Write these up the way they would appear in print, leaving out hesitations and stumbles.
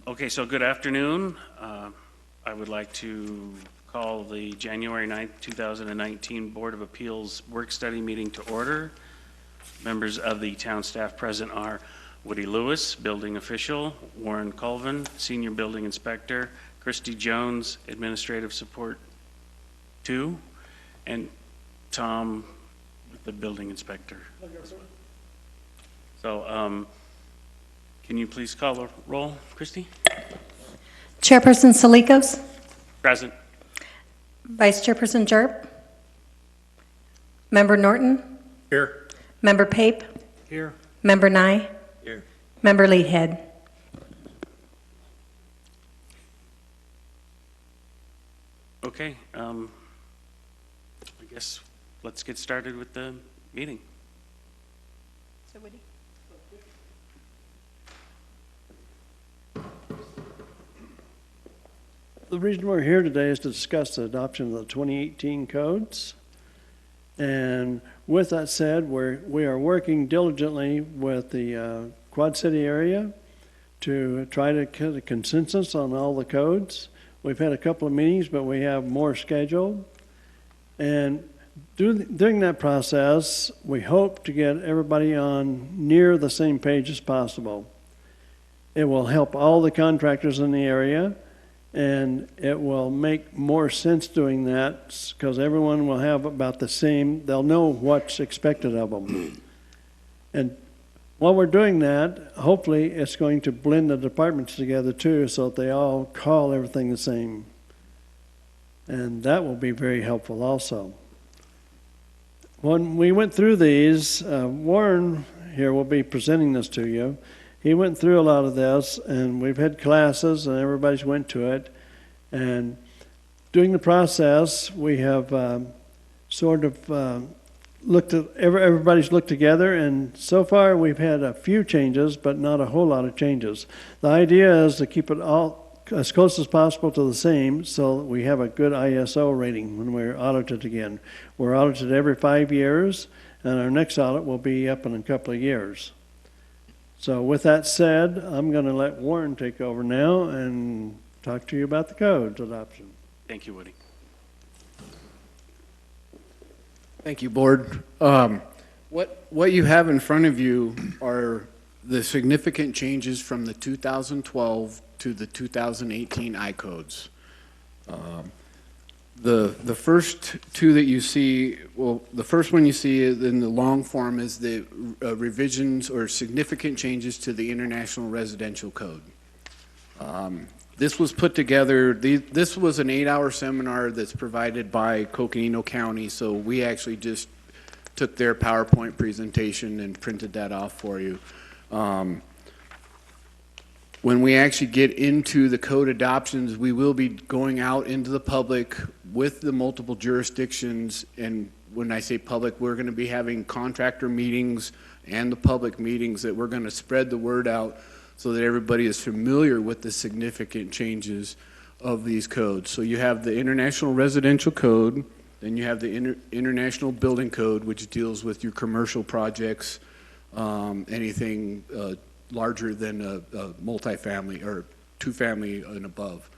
Okay, so good afternoon. I would like to call the January 9th, 2019 Board of Appeals Work Study Meeting to order. Members of the town staff present are Woody Lewis, Building Official, Warren Colvin, Senior Building Inspector, Christy Jones, Administrative Support 2, and Tom, the Building Inspector. So, can you please call the roll, Christy? Chairperson Salikos. Present. Vice Chairperson Jerp. Member Norton. Here. Member Pape. Here. Member Nye. Here. Member Leadhead. Okay, I guess let's get started with the meeting. So Woody. The reason we're here today is to discuss the adoption of the 2018 codes. And with that said, we are working diligently with the Quad City area to try to get a consensus on all the codes. We've had a couple of meetings, but we have more scheduled. And during that process, we hope to get everybody on near the same page as possible. It will help all the contractors in the area, and it will make more sense doing that because everyone will have about the same, they'll know what's expected of them. And while we're doing that, hopefully it's going to blend the departments together too so that they all call everything the same. And that will be very helpful also. When we went through these, Warren here will be presenting this to you. He went through a lot of this, and we've had classes, and everybody's went to it. And during the process, we have everybody's looked together, and so far we've had a few changes, but not a whole lot of changes. The idea is to keep it all as close as possible to the same so that we have a good ISO rating when we're audited again. We're audited every 5 years, and our next audit will be up in a couple of years. So with that said, I'm going to let Warren take over now and talk to you about the codes adoption. Thank you, Woody. Thank you, Board. What you have in front of you are the significant changes from the 2012 to the 2018 I-codes. The first two that you see, well, the first one you see in the long form is the revisions or significant changes to the International Residential Code. This was put together, this was an 8-hour seminar that's provided by Coconino County, so we actually just took their PowerPoint presentation and printed that off for you. When we actually get into the code adoptions, we will be going out into the public with the multiple jurisdictions, and when I say public, we're going to be having contractor meetings and the public meetings that we're going to spread the word out so that everybody is familiar with the significant changes of these codes. So you have the International Residential Code, then you have the International Building Code, which deals with your commercial projects, anything larger than a multifamily or two-family and above.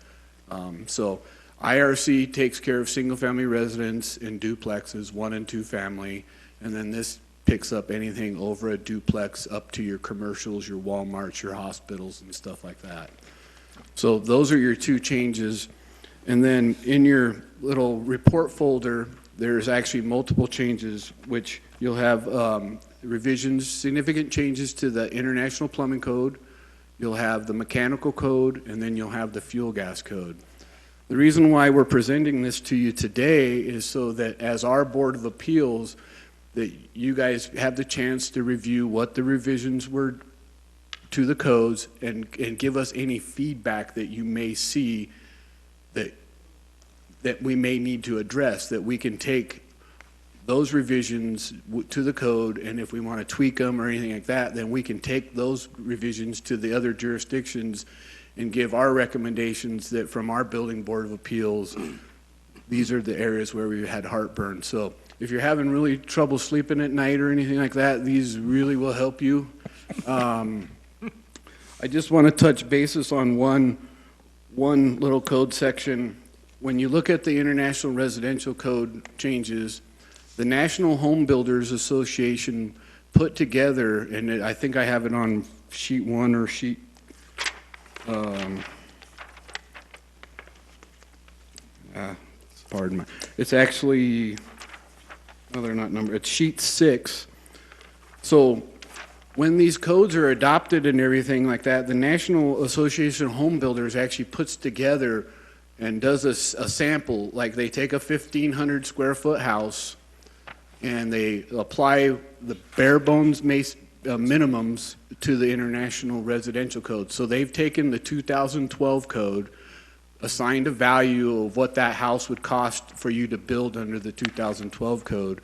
So IRC takes care of single-family residents in duplexes, 1 and 2 family, and then this picks up anything over a duplex up to your commercials, your Walmarts, your hospitals, and stuff like that. So those are your two changes. And then in your little report folder, there's actually multiple changes, which you'll have revisions, significant changes to the International Plumbing Code, you'll have the Mechanical Code, and then you'll have the Fuel Gas Code. The reason why we're presenting this to you today is so that as our Board of Appeals, that you guys have the chance to review what the revisions were to the codes and give us any feedback that you may see that we may need to address, that we can take those revisions to the code, and if we want to tweak them or anything like that, then we can take those revisions to the other jurisdictions and give our recommendations that from our Building Board of Appeals, these are the areas where we had heartburn. So if you're having really trouble sleeping at night or anything like that, these really will help you. I just want to touch basis on one little code section. When you look at the International Residential Code changes, the National Home Builders Association put together, and I think I have it on sheet 1 or sheet, pardon me, it's actually, no, they're not numbered, it's sheet 6. So when these codes are adopted and everything like that, the National Association of Home Builders actually puts together and does a sample, like they take a 1,500 square foot house and they apply the bare bones minimums to the International Residential Code. So they've taken the 2012 code, assigned a value of what that house would cost for you to build under the 2012 code.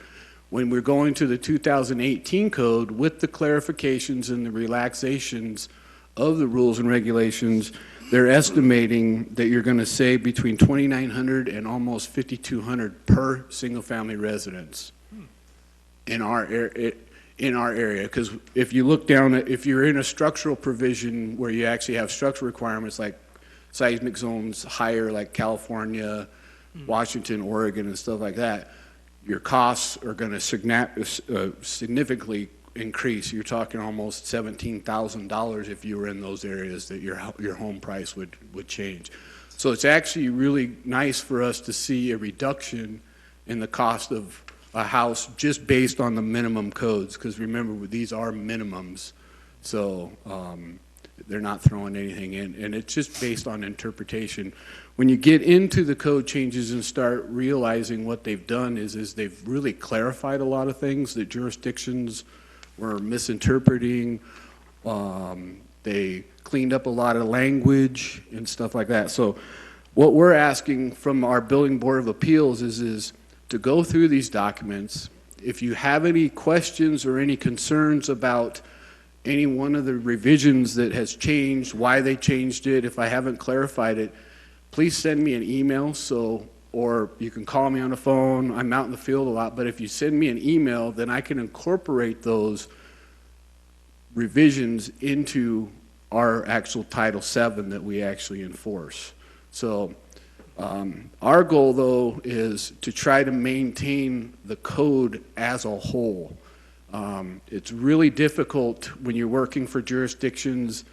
When we're going to the 2018 code with the clarifications and the relaxations of the rules and regulations, they're estimating that you're going to save between $2,900 and almost $5,200 per single-family residence in our area. Because if you look down at, if you're in a structural provision where you actually have structural requirements like seismic zones higher, like California, Washington, Oregon, and stuff like that, your costs are going to significantly increase. You're talking almost $17,000 if you were in those areas that your home price would change. So it's actually really nice for us to see a reduction in the cost of a house just based on the minimum codes, because remember, these are minimums. So they're not throwing anything in, and it's just based on interpretation. When you get into the code changes and start realizing what they've done is they've really clarified a lot of things that jurisdictions were misinterpreting. They cleaned up a lot of language and stuff like that. So what we're asking from our Building Board of Appeals is to go through these documents. If you have any questions or any concerns about any one of the revisions that has changed, why they changed it, if I haven't clarified it, please send me an email, or you can call me on the phone. I'm out in the field a lot, but if you send me an email, then I can incorporate those revisions into our actual Title VII that we actually enforce. So our goal, though, is to try to maintain the code as a whole. It's really difficult when you're working for jurisdictions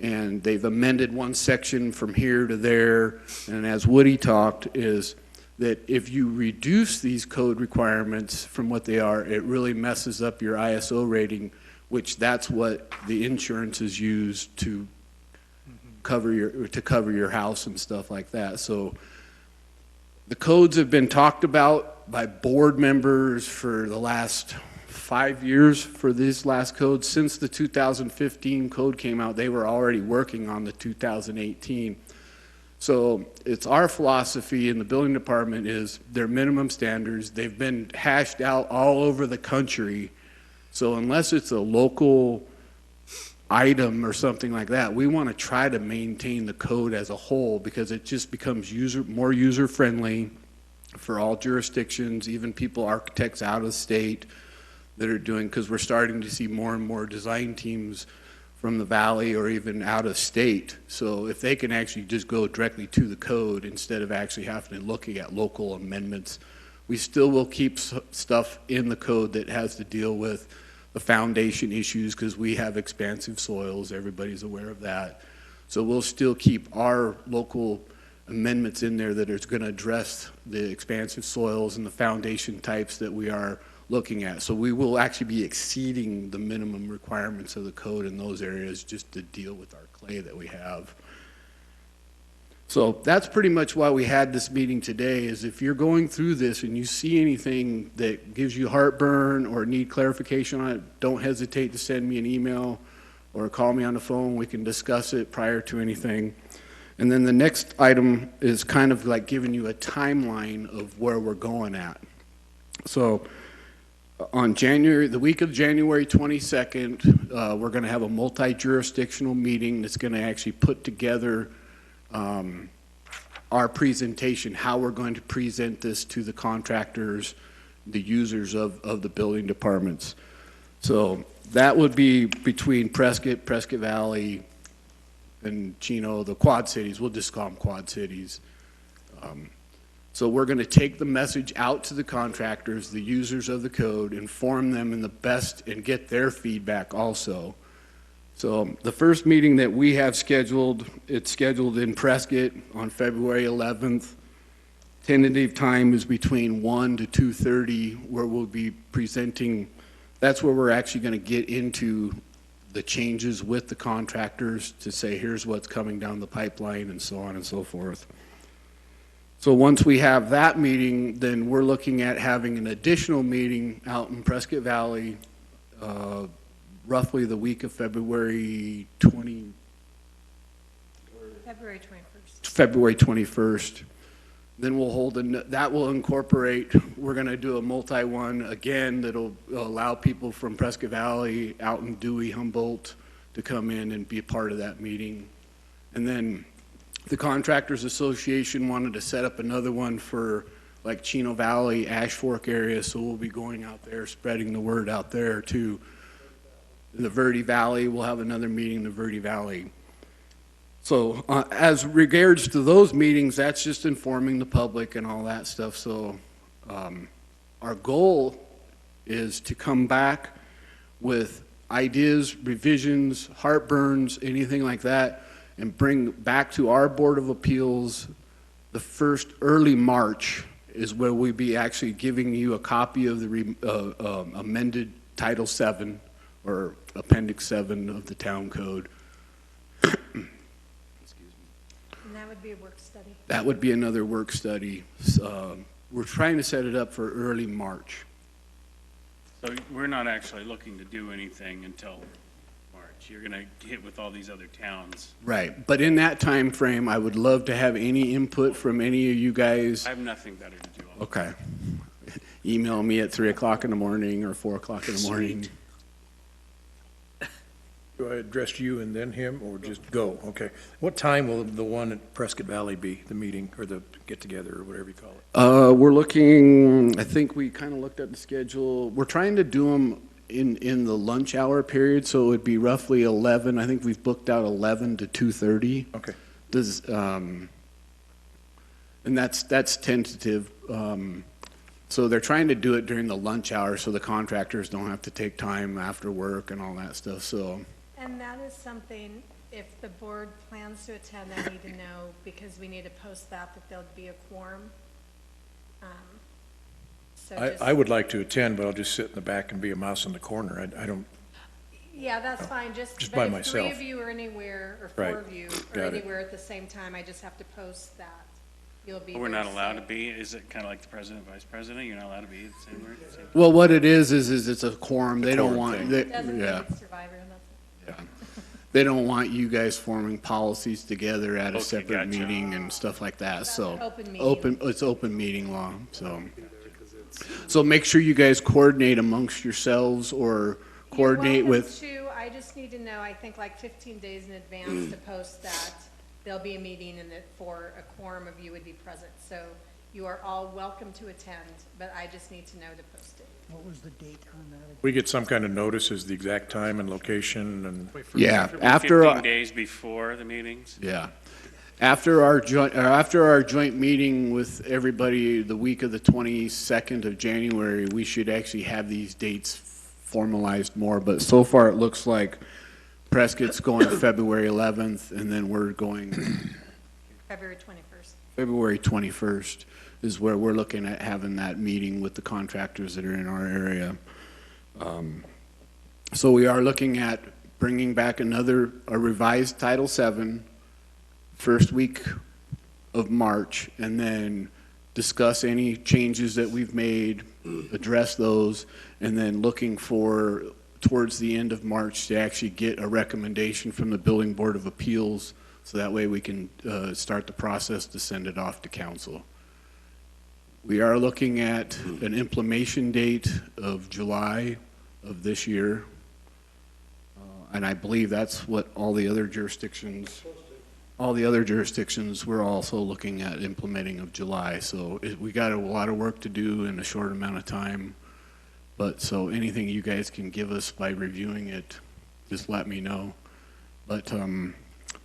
and they've amended one section from here to there, and as Woody talked, is that if you reduce these code requirements from what they are, it really messes up your ISO rating, which that's what the insurance is used to cover your house and stuff like that. So the codes have been talked about by board members for the last 5 years for these last codes. Since the 2015 code came out, they were already working on the 2018. So it's our philosophy in the building department is their minimum standards. They've been hashed out all over the country. So unless it's a local item or something like that, we want to try to maintain the code as a whole because it just becomes more user-friendly for all jurisdictions, even people, architects out of state that are doing, because we're starting to see more and more design teams from the valley or even out of state. So if they can actually just go directly to the code instead of actually having to look at local amendments, we still will keep stuff in the code that has to deal with the foundation issues because we have expansive soils, everybody's aware of that. So we'll still keep our local amendments in there that are going to address the expansive soils and the foundation types that we are looking at. So we will actually be exceeding the minimum requirements of the code in those areas just to deal with our clay that we have. So that's pretty much why we had this meeting today, is if you're going through this and you see anything that gives you heartburn or need clarification on it, don't hesitate to send me an email or call me on the phone. We can discuss it prior to anything. And then the next item is kind of like giving you a timeline of where we're going at. So on the week of January 22nd, we're going to have a multi-jurisdictional meeting that's going to actually put together our presentation, how we're going to present this to the contractors, the users of the building departments. So that would be between Prescott Valley, and Chino, the Quad Cities, we'll just call them Quad Cities. So we're going to take the message out to the contractors, the users of the code, inform them in the best, and get their feedback also. So the first meeting that we have scheduled, it's scheduled in Prescott on February 11th. Tentative time is between 1 to 2:30, where we'll be presenting. That's where we're actually going to get into the changes with the contractors to say, here's what's coming down the pipeline and so on and so forth. So once we have that meeting, then we're looking at having an additional meeting out in Prescott Valley, roughly the week of February 21st. Then we'll hold, that will incorporate, we're going to do a multi-one again that'll allow people from Prescott Valley, out in Dewey, Humboldt to come in and be a part of that meeting. And then the Contractors Association wanted to set up another one for like Chino Valley, Ash Fork area, so we'll be going out there, spreading the word out there too. In the Verde Valley, we'll have another meeting in the Verde Valley. So as regards to those meetings, that's just informing the public and all that stuff. So our goal is to come back with ideas, revisions, heartburns, anything like that, and bring back to our Board of Appeals the first early March is where we'll be actually giving you a copy of the amended Title VII or Appendix 7 of the Town Code. And that would be a work study. That would be another work study. We're trying to set it up for early March. So we're not actually looking to do anything until March. You're going to hit with all these other towns. Right, but in that time frame, I would love to have any input from any of you guys. I have nothing better to do. Okay. Email me at 3 o'clock in the morning or 4 o'clock in the morning. Do I address you and then him, or just go? Okay. What time will the one at Prescott Valley be, the meeting, or the get-together, or whatever you call it? We're looking, I think we kind of looked at the schedule. We're trying to do them in the lunch hour period, so it would be roughly 11. I think we've booked out 11 to 2:30. Okay. And that's tentative. So they're trying to do it during the lunch hour so the contractors don't have to take time after work and all that stuff, so. And that is something, if the board plans to attend, I need to know, because we need to post that there'll be a quorum. So just, I would like to attend, but I'll just sit in the back and be a mouse in the corner. I don't, yeah, that's fine, Just but by if myself. 3 of you are anywhere, or 4 Right. of you are Got it. anywhere at the same time, I just have to post that. You'll be. We're not there allowed to safe. be, is it kind of like the president, vice president? You're not allowed to be at the same room? Well, what it is it's a quorum. They don't quorum want, thing. they, Designated yeah, survivor, and that's it. they don't want you guys forming policies together at a Okay, separate gotcha. meeting and stuff like that, so. Open meeting. It's open meeting law, so. So make sure you guys coordinate amongst yourselves or coordinate You're welcome with, to, I just need to know, I think like 15 days in advance to post that there'll be a meeting and that for a quorum of you would be present. So you are all welcome to attend, but I just need to know to post it. What was the date on that? we get some kind of notice as the exact time and location, and yeah, Should be after. 15 days before the meetings? Yeah. After our joint meeting with everybody the week of the 22nd of January, we should actually have these dates formalized more. But so far, it looks like Prescott's going February 11th, and then we're going February 21st. February 21st is where we're looking at having that meeting with the contractors that are in our area. So we are looking at bringing back a revised Title VII first week of March, and then discuss any changes that we've made, address those, and then looking for towards the end of March to actually get a recommendation from the Building Board of Appeals, so that way we can start the process to send it off to council. We are looking at an implementation date of July of this year, and I believe that's what all the other jurisdictions we're also looking at implementing of July. So we got a lot of work to do in a short amount of time. But so anything you guys can give us by reviewing it, just let me know. But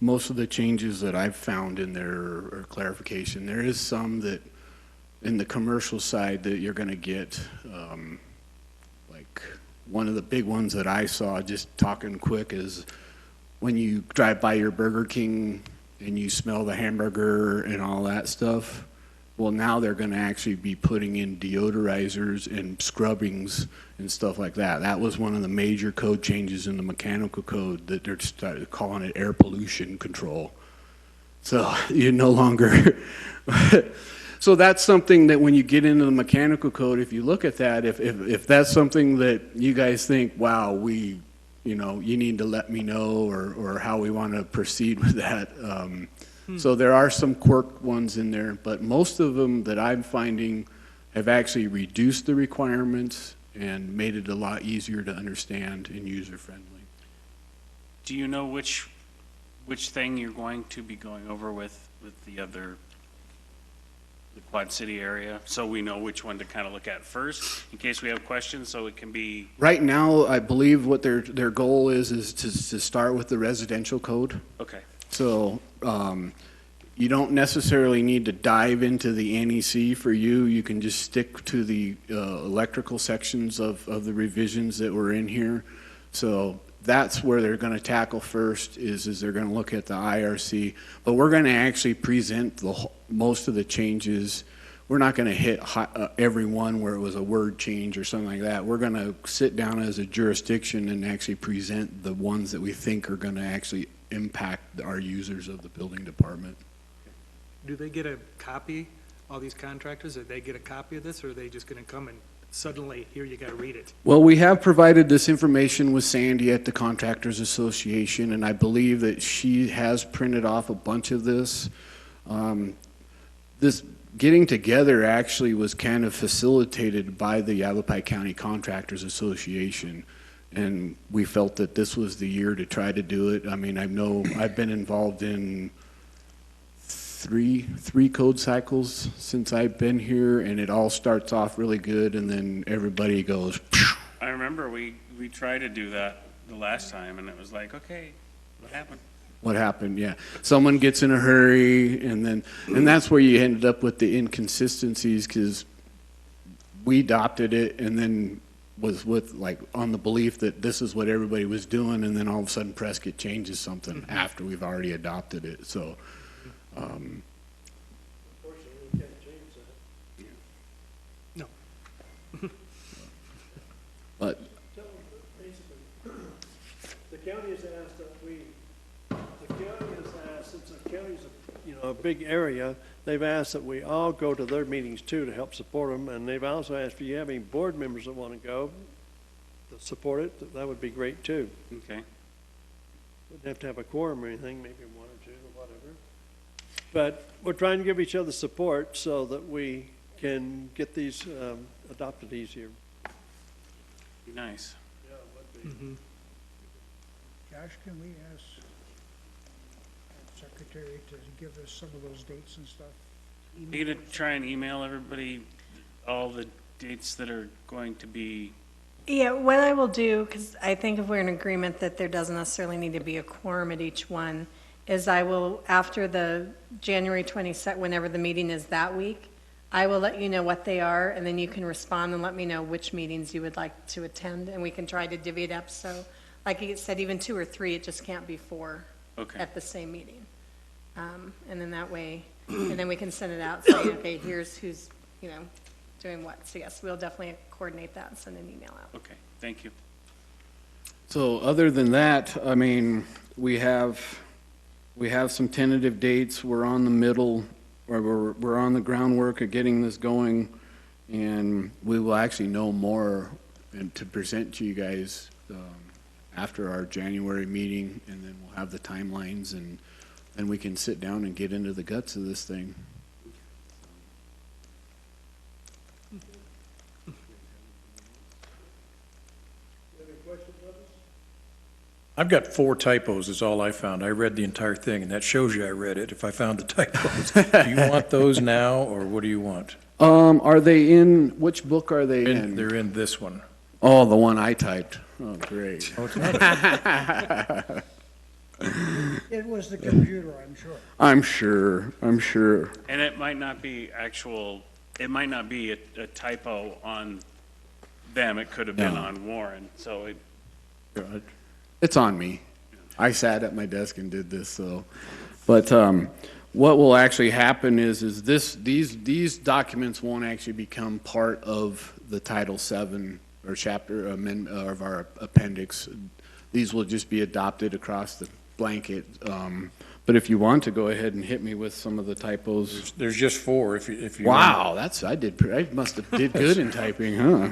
most of the changes that I've found in there are clarification. There is some that, in the commercial side, that you're gonna get, like, one of the big ones that I saw, just talking quick, is when you drive by your Burger King and you smell the hamburger and all that stuff, well, now they're gonna actually be putting in deodorizers and scrubbings and stuff like that. That was one of the major code changes in the mechanical code, that they're started calling it air pollution control. So you no longer, so that's something that when you get into the mechanical code, if you look at that, if that's something that you guys think, wow, you need to let me know, or how we want to proceed with that. So there are some quirk ones in there, but most of them that I'm finding have actually reduced the requirements and made it a lot easier to understand and user-friendly. Do you know which thing you're going to be going over with the Quad City area? So we know which one to kind of look at first, in case we have questions, so it can be, Right now, I believe what their goal is to start with the residential code. okay, So you don't necessarily need to dive into the NEC for you. You can just stick to the electrical sections of the revisions that were in here. So that's where they're going to tackle first, is they're going to look at the IRC. But we're going to actually present most of the changes. We're not going to hit every one where it was a word change or something like that. We're going to sit down as a jurisdiction and actually present the ones that we think are going to actually impact our users of the building department. Do they get a copy, all these contractors, do they get a copy of this, or are they just gonna come and suddenly, here, you gotta read it? Well, we have provided this information with Sandy at the Contractors Association, and I believe that she has printed off a bunch of this. This getting together actually was kind of facilitated by the Yavapai County Contractors Association, and we felt that this was the year to try to do it. I mean, I've been involved in three code cycles since I've been here, and it all starts off really good, and then everybody goes, phew. I remember we tried to do that the last time, and it was like, okay, what happened? What happened? Yeah, someone gets in a hurry, and that's where you ended up with the inconsistencies, because we adopted it and then was with, like, on the belief that this is what everybody was doing, and then all of a sudden Prescott changes something after we've already adopted it. So Unfortunately, we can't change that. No. but Basically, the county has asked since the county's a big area, they've asked that we all go to their meetings too to help support them, and they've also asked if you have any board members that want to go to support it, that would be great too. Okay, Wouldn't have to have a quorum or anything, maybe one or two or whatever. But we're trying to give each other support so that we can get these adopted easier. be nice. Yeah, it would be. Josh, can we ask the secretary to give us some of those dates and stuff? You gonna try and email everybody all the dates that are going to be, Yeah, what I will do, because I think if we're in agreement that there doesn't necessarily need to be a quorum at each one, is I will, after the January 22nd, whenever the meeting is that week, I will let you know what they are, and then you can respond and let me know which meetings you would like to attend, and we can try to divvy it up. So, like you said, even 2 or 3, it just can't be 4 okay, at the same meeting. And then that way, and then we can send it out saying, okay, here's who's, doing what. So yes, we'll definitely coordinate that and send an email out. okay, thank you. so other than that, I mean, we have some tentative dates. We're on the middle, or we're on the groundwork of getting this going, and we will actually know more and to present to you guys after our January meeting, and then we'll have the timelines, and then we can sit down and get into the guts of this thing. I've got 4 typos is all I found. I read the entire thing, and that shows you I read it, if I found the typos. Do you want those now, or what do you want? Are they in, which book are they in? They're in this one. Oh, the one I typed. Oh, great. Oh, it's not. It was the computer, I'm sure. I'm sure. And it might not be it might not be a typo on them, it could have been No. on Warren, so it, It's on me. I sat at my desk and did this, so. But what will actually happen is these documents won't actually become part of the Title VII or chapter of our appendix. These will just be adopted across the blanket. But if you want to go ahead and hit me with some of the typos. There's just 4 if you. Wow, I must have did good in typing, huh?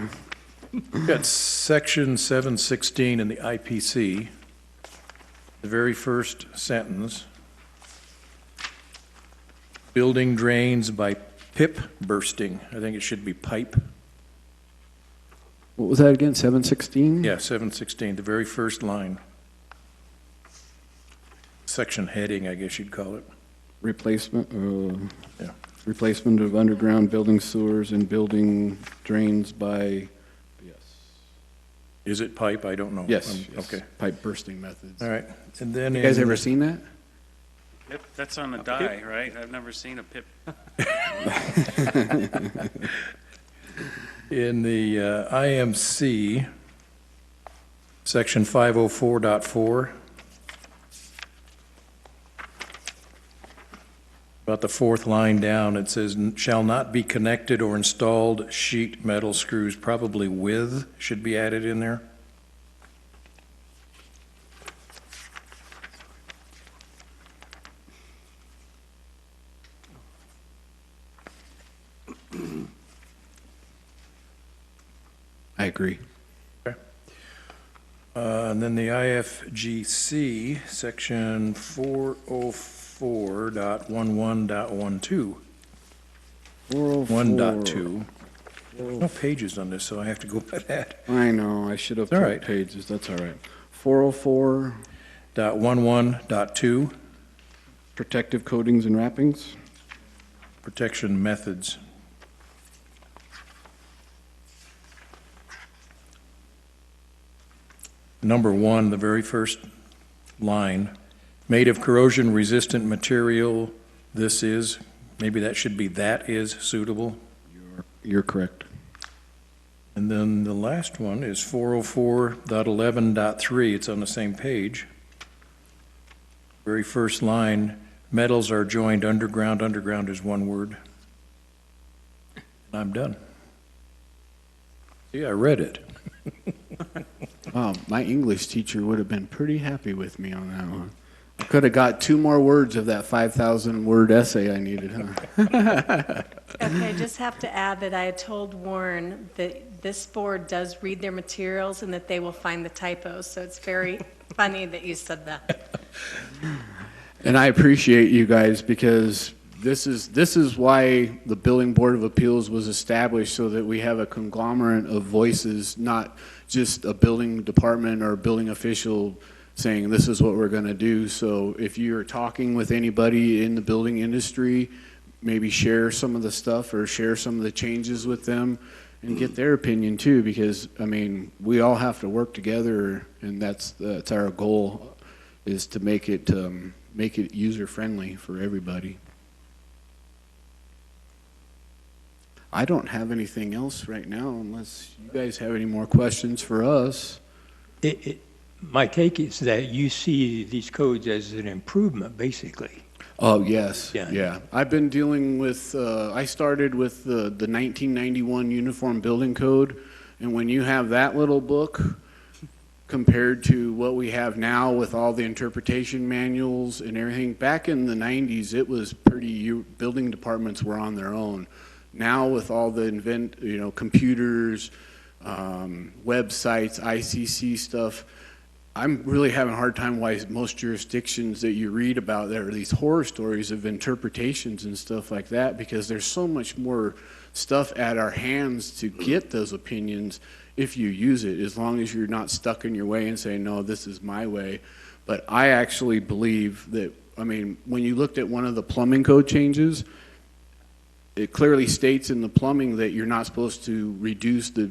We've got section 716 in the IPC, the very first sentence. Building drains by pip bursting. I think it should be pipe. What was that again, 716? Yeah, 716, the very first line. Section heading, I guess you'd call it. Replacement, Yeah. replacement of underground building sewers and building drains by, yes. Is it pipe? I don't know. Yes, Okay, pipe bursting methods. all right. And then You guys in- ever seen that? yep, that's on a die, right? I've never seen a pip. In the IMC, section 504.4, about the 4th line down, it says, "Shall not be connected or installed sheet metal screws," probably "with" should be added in there. I agree. And then the IFGC, section 404.11.12. 1.2. There's no pages on this, so I have to go by that. I know, I should have All put right. pages, that's all right. 404, .11.2, protective coatings and wrappings. protection methods. Number 1, the very first line, made of corrosion-resistant material, this is, maybe that should be "that is suitable." You're correct. And then the last one is 404.11.3, it's on the same page. Very first line, metals are joined underground, underground is one word. I'm done. See, I read it. Wow, my English teacher would have been pretty happy with me on that one. I could have got 2 more words of that 5,000 word essay I needed, huh? Okay, I just have to add that I had told Warren that this board does read their materials and that they will find the typos, so it's very funny that you said that. And I appreciate you guys because this is why the Building Board of Appeals was established, so that we have a conglomerate of voices, not just a building department or a building official saying this is what we're going to do. So if you're talking with anybody in the building industry, maybe share some of the stuff or share some of the changes with them and get their opinion too, because I mean, we all have to work together, and that's our goal, is to make it user friendly for everybody. I don't have anything else right now unless you guys have any more questions for us. My take is that you see these codes as an improvement, basically. Oh, yes, Yeah. yeah. I've been dealing with, I started with the 1991 Uniform Building Code, and when you have that little book compared to what we have now with all the interpretation manuals and everything, back in the 90s, it was building departments were on their own. Now with all the computers, websites, ICC stuff, I'm really having a hard time why most jurisdictions that you read about, there are these horror stories of interpretations and stuff like that, because there's so much more stuff at our hands to get those opinions if you use it, as long as you're not stuck in your way and saying, no, this is my way. But I actually believe that, I mean, when you looked at one of the plumbing code changes, it clearly states in the plumbing that you're not supposed to reduce the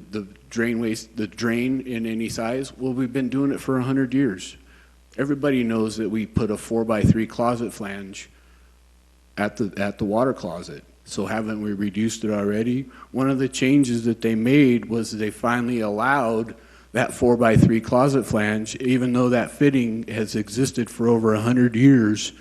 drain in any size. Well, we've been doing it for 100 years. everybody knows that we put a 4x3 closet flange at the water closet. So haven't we reduced it already? One of the changes that they made was they finally allowed that 4x3 closet flange, even though that fitting has existed for over 100 years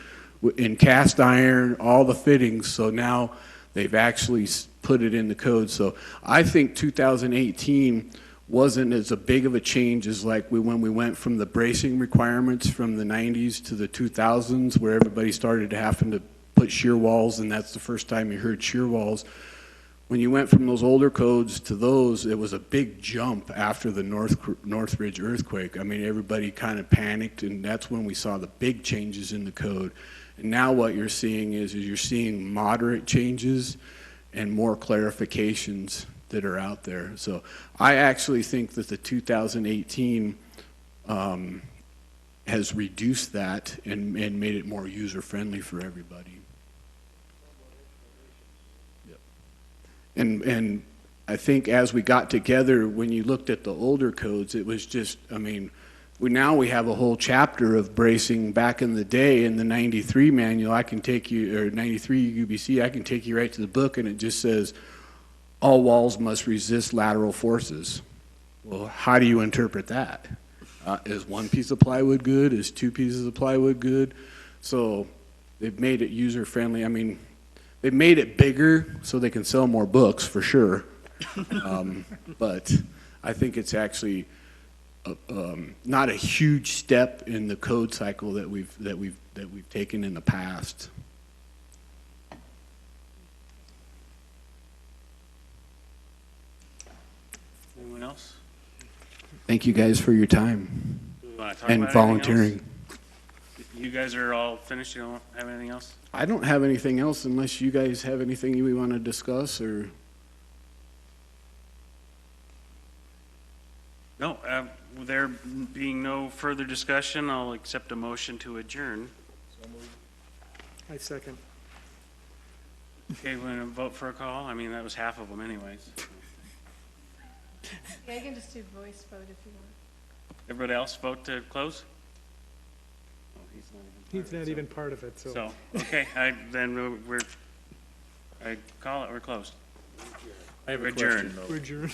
in cast iron, all the fittings. So now they've actually put it in the code. So I think 2018 wasn't as a big of a change as like when we went from the bracing requirements from the 90s to the 2000s, where everybody started having to put shear walls, and that's the first time you heard shear walls. When you went from those older codes to those, it was a big jump after the Northridge earthquake. I mean, everybody kind of panicked, and that's when we saw the big changes in the code. And now what you're seeing is you're seeing moderate changes and more clarifications that are out there. So I actually think that the 2018 has reduced that and made it more user-friendly for everybody. Yep. And I think as we got together, when you looked at the older codes, it was just, I mean, now we have a whole chapter of bracing. Back in the day in the 93 manual, I can take you, or 93 UBC, I can take you right to the book, and it just says, all walls must resist lateral forces. Well, how do you interpret that? Is one piece of plywood good? Is two pieces of plywood good? So they've made it user-friendly. I mean, they've made it bigger so they can sell more books, for sure. But I think it's actually not a huge step in the code cycle that we've taken in the past. Anyone else? Thank you guys for your time Do you wanna talk and about anything volunteering. else? You guys are all finished? You don't have anything else? I don't have anything else unless you guys have anything you want to discuss or. No, there being no further discussion, I'll accept a motion to adjourn. I second. Okay, we're gonna vote for a call? I mean, that was half of them anyways. Yeah, you can just do voice vote if you want. Everybody else vote to close? Oh, He's not even part of it, so. So, okay, I call it, we're closed. I have a Adjourn. question, though. We're adjourned.